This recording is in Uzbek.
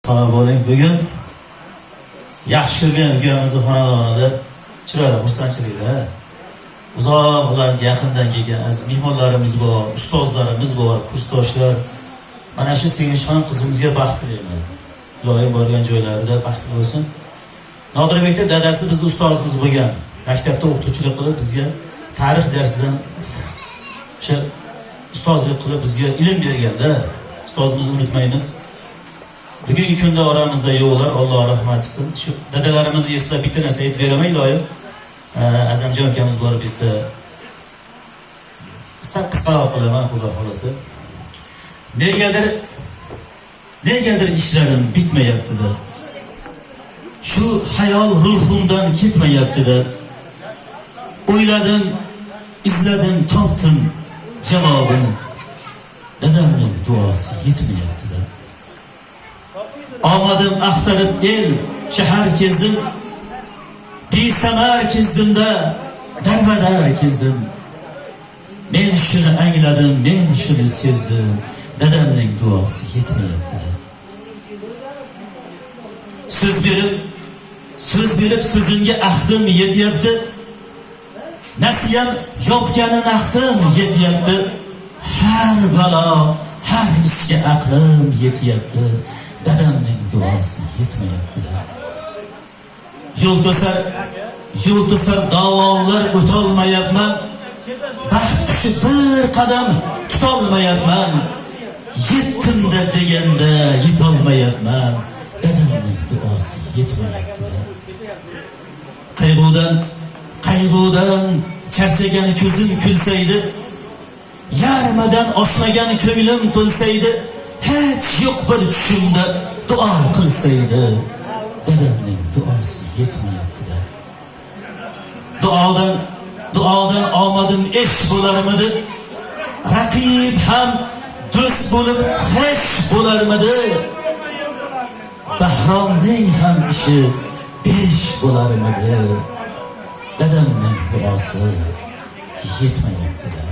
Sağ bo'ling. Bugun yaxshi ko'rgan ukamizni xonadonida chiroyli xursandchilikda uzoqlar yaqindan kelgan aziz mehmonlarimiz bor, ustozlarimiz bor, kursdoshlar. Mana shu Sevinchxon qizimizga baxt tilayman. Iloyim borgan joylarida baxtli bo'lsin. Nodirbekda dadasi bizning ustozimiz bo'lgan. Maktabda o'qituvchilik qilib bizga tarix darsidan o'sha ustozlik qilib bizga ilm berganda ustozimizni unutmaymiz. Bugungi kunda oramizda yo'qlar, Alloh rahmat qilsin. Shu dadalarimizni eslab bitta narsa aytib beraman, iloyim. Azamjon akamiz bor bitta. Qisqaroq qilaman, xudo xolasa. Negadir ishlarim bitmayapti-da. Shu hayol ruhimdan ketmayapti-da. O'yladim, izladim, topdim javobini. Dadamning duosi yetmayapti-da. Omadim axtarib el, shahar kezdim. Besamar kezdimda, darvadar kezdim. Men shuni angladim, men shuni sezdim. Dadamning duosi yetmayapti-da. Söz berib so'zimga ahdim yetyapti. Nasiyam yopgani naqdim yetyapti. Har balo, har ishga aqlim yetyapti. Dadamning duosi yetmayapti-da. Yo'l to'sar da'volar o'tolmayapman. Baxt kuchi bir qadam tutolmayapman. Yettimda deganda yetolmayapman. Dadamning duosi yetmayapti-da. Qayg'udan charchagan ko'zim kulsaydi, yarmadan oshmagan ko'nglim to'lsaydi, hech yo'q bir tushimda duo qilsaydi, dadamning duosi yetmayapti-da. Duodan omadim ish bo'larmidi? Raqib ham do'st bo'lib hech bo'larmidi? Bahromning ham ishi besh bo'larmidi? Dadamning duosi yetmayapti-da.